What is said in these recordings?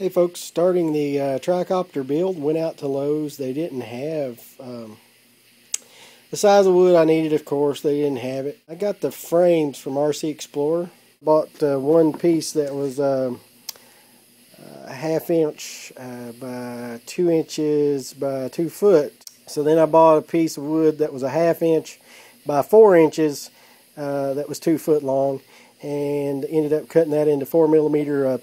Hey folks, starting the TriCopter build. Went out to Lowe's. They didn't have the size of wood I needed, of course. They didn't have it. I got the frames from RC Explorer. Bought one piece that was a ½ inch by 2 inches by 2 foot. So then I bought a piece of wood that was a ½ inch by 4 inches that was 2 foot long, and ended up cutting that into 4mm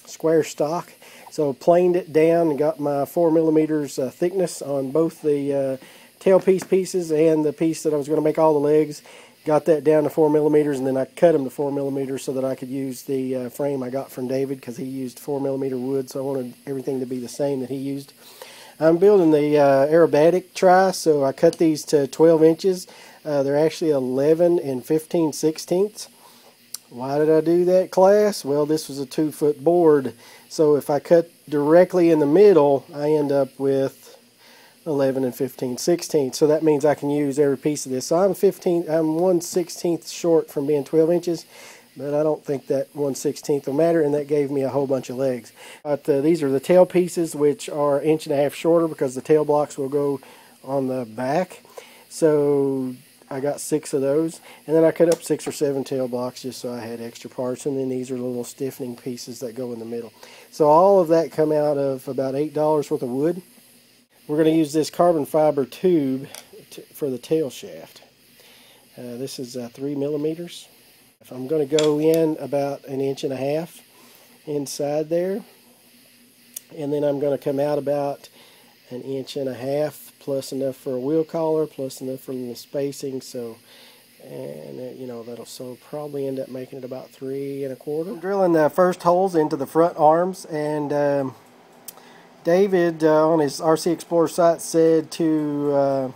square stock. So planed it down and got my 4mm thickness on both the tailpiece pieces and the piece that I was going to make all the legs. Got that down to 4mm, and then I cut them to 4mm so that I could use the frame I got from David, because he used 4mm wood, so I wanted everything to be the same that he used. I'm building the aerobatic tri, so I cut these to 12 inches. They're actually 11 and 15/16. Why did I do that, class? Well, this was a 2 foot board, so if I cut directly in the middle, I end up with 11 and 15/16. So that means I can use every piece of this. So I'm 1/16 short from being 12 inches, but I don't think that 1/16 will matter, and that gave me a whole bunch of legs. But these are the tail pieces, which are 1.5 inches shorter because the tail blocks will go on the back. So I got 6 of those, and then I cut up 6 or 7 tail blocks just so I had extra parts, and then these are the little stiffening pieces that go in the middle. So all of that come out of about $8 worth of wood. We're going to use this carbon fiber tube for the tail shaft. This is 3mm. If I'm going to go in about 1.5 inches inside there, and then I'm going to come out about 1.5 inches, plus enough for a wheel collar, plus enough for a little spacing. So, and you know, so probably end up making it about 3 1/4. I'm drilling the first holes into the front arms, and David on his RC Explorer site said to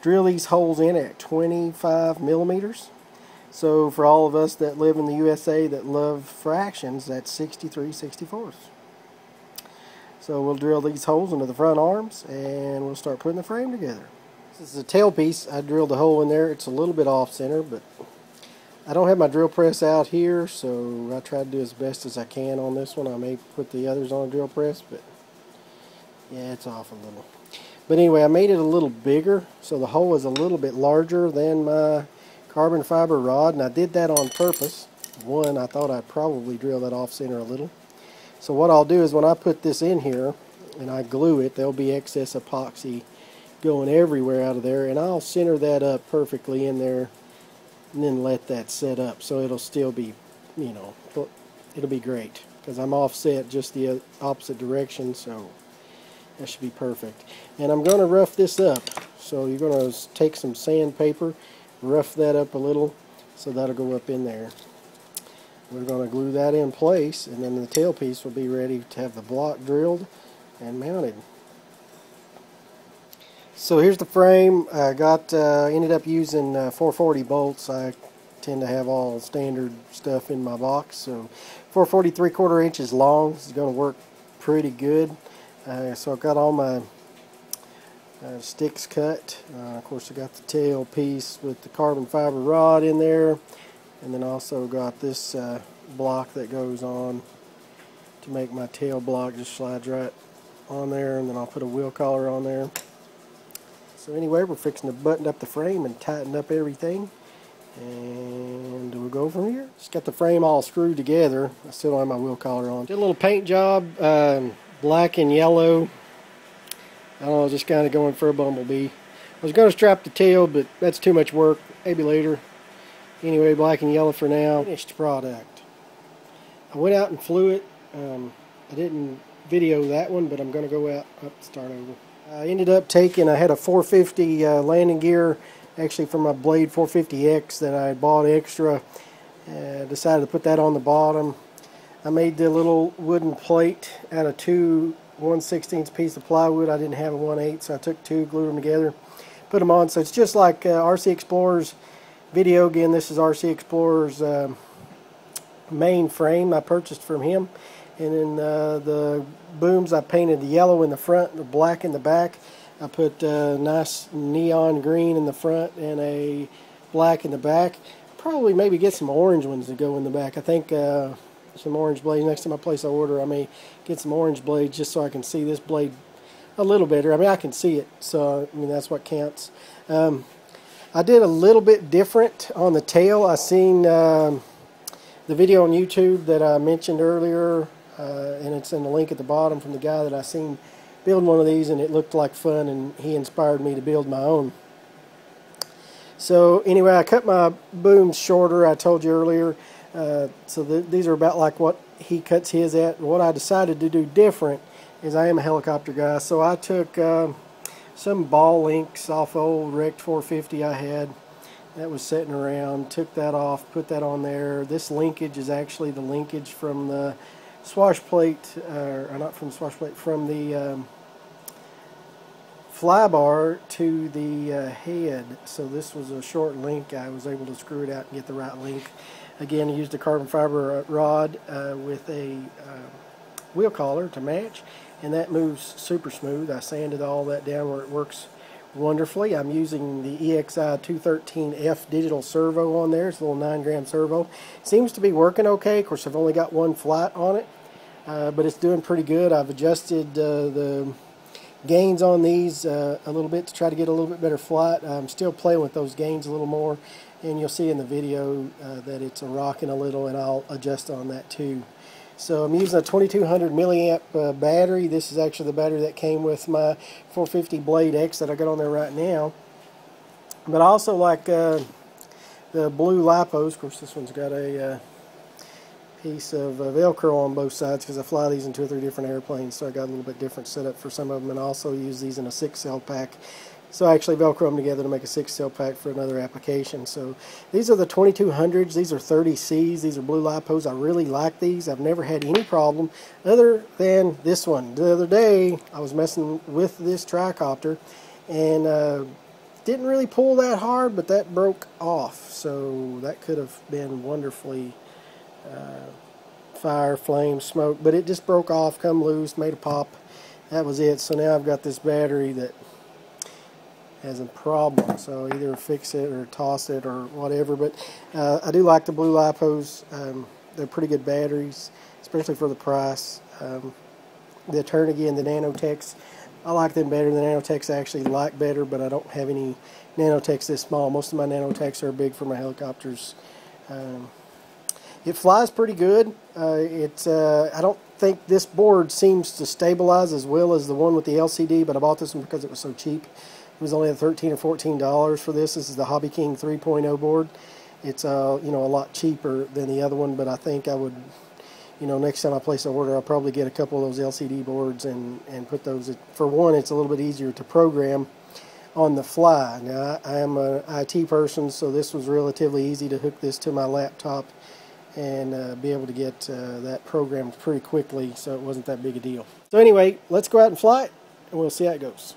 drill these holes in at 25mm. So for all of us that live in the USA that love fractions, that's 63/64. So we'll drill these holes into the front arms, and we'll start putting the frame together. This is the tail piece. I drilled a hole in there. It's a little bit off center, but I don't have my drill press out here, so I try to do as best as I can on this one. I may put the others on a drill press, but yeah, it's off a little. But anyway, I made it a little bigger, so the hole is a little bit larger than my carbon fiber rod, and I did that on purpose. One, I thought I'd probably drill that off center a little. So what I'll do is when I put this in here and I glue it, there'll be excess epoxy going everywhere out of there, and I'll center that up perfectly in there and then let that set up, so it'll still be, you know, it'll be great because I'm offset just the opposite direction, so that should be perfect. And I'm going to rough this up, so you're going to take some sandpaper, rough that up a little, so that'll go up in there. We're going to glue that in place, and then the tail piece will be ready to have the block drilled and mounted. So here's the frame. I ended up using 440 bolts. I tend to have all standard stuff in my box, so 440 3/4 inches long. This is going to work pretty good. So I've got all my sticks cut. Of course, I got the tail piece with the carbon fiber rod in there. And then also got this block that goes on to make my tail block, just slides right on there, and then I'll put a wheel collar on there. So anyway, we're fixing to button up the frame and tighten up everything, and we'll go from here. Just got the frame all screwed together. I still don't have my wheel collar on. Did a little paint job, black and yellow. I don't know, just kind of going for a bumblebee. I was going to strap the tail, but that's too much work. Maybe later. Anyway, black and yellow for now. Finished product. I went out and flew it. I didn't video that one, but I'm going to go out and start over. I ended up I had a 450 landing gear, actually from my Blade 450X that I bought extra. Decided to put that on the bottom. I made the little wooden plate out of 2 1/16 piece of plywood. I didn't have a 1/8, so I took 2, glued them together, put them on. So it's just like RC Explorer's video. Again, this is RC Explorer's main frame I purchased from him, and then the booms I painted the yellow in the front and the black in the back. I put nice neon green in the front and a black in the back. Probably maybe get some orange ones to go in the back. I think some orange blades. Next time I place an order, I may get some orange blades just so I can see this blade a little better. I mean, I can see it, so I mean that's what counts. I did a little bit different on the tail. I seen the video on YouTube that I mentioned earlier, and it's in the link at the bottom from the guy that I seen build one of these, and it looked like fun, and he inspired me to build my own. So anyway, I cut my booms shorter, I told you earlier. So these are about like what he cuts his at. What I decided to do different is I am a helicopter guy, so I took some ball links off old wrecked 450 I had that was sitting around, took that off, put that on there. This linkage is actually the linkage from the swash plate, or not from the swash plate, from the fly bar to the head. So this was a short link. I was able to screw it out and get the right link. Again, I used a carbon fiber rod with a wheel collar to match, and that moves super smooth. I sanded all that down where it works wonderfully. I'm using the EXI 213F digital servo on there. It's a little 9-gram servo. Seems to be working okay. Of course, I've only got one flight on it, but it's doing pretty good. I've adjusted the gains on these a little bit to try to get a little bit better flight. I'm still playing with those gains a little more, and you'll see in the video that it's rocking a little, and I'll adjust on that too. So I'm using a 2200 milliamp battery. This is actually the battery that came with my 450 Blade X that I got on there right now. But I also like the blue lipos. Of course, this one's got a piece of Velcro on both sides because I fly these in 2 or 3 different airplanes, so I got a little bit different setup for some of them, and I also use these in a 6-cell pack. So I actually Velcro them together to make a 6-cell pack for another application. So these are the 2200s. These are 30Cs. These are blue lipos. I really like these. I've never had any problem other than this one. The other day I was messing with this TriCopter and didn't really pull that hard, but that broke off. So that could have been wonderfully fire, flame, smoke, but it just broke off, come loose, made a pop. That was it. So now I've got this battery that has a problem, so either fix it or toss it or whatever. But I do like the blue lipos. They're pretty good batteries, especially for the price. The Eternity and the Nanotechs, I like them better. The Nanotechs I actually like better, but I don't have any Nanotechs this small. Most of my Nanotechs are big for my helicopters. It flies pretty good. I don't think this board seems to stabilize as well as the one with the LCD, but I bought this one because it was so cheap. It was only $13 or $14 for this. This is the Hobby King 3.0 board. It's a lot cheaper than the other one, but I think I would, next time I place an order, I'll probably get a couple of those LCD boards and put those. For one, it's a little bit easier to program on the fly. Now, I am an IT person, so this was relatively easy to hook this to my laptop and be able to get that programmed pretty quickly, so it wasn't that big a deal. So anyway, let's go out and fly it, and we'll see how it goes.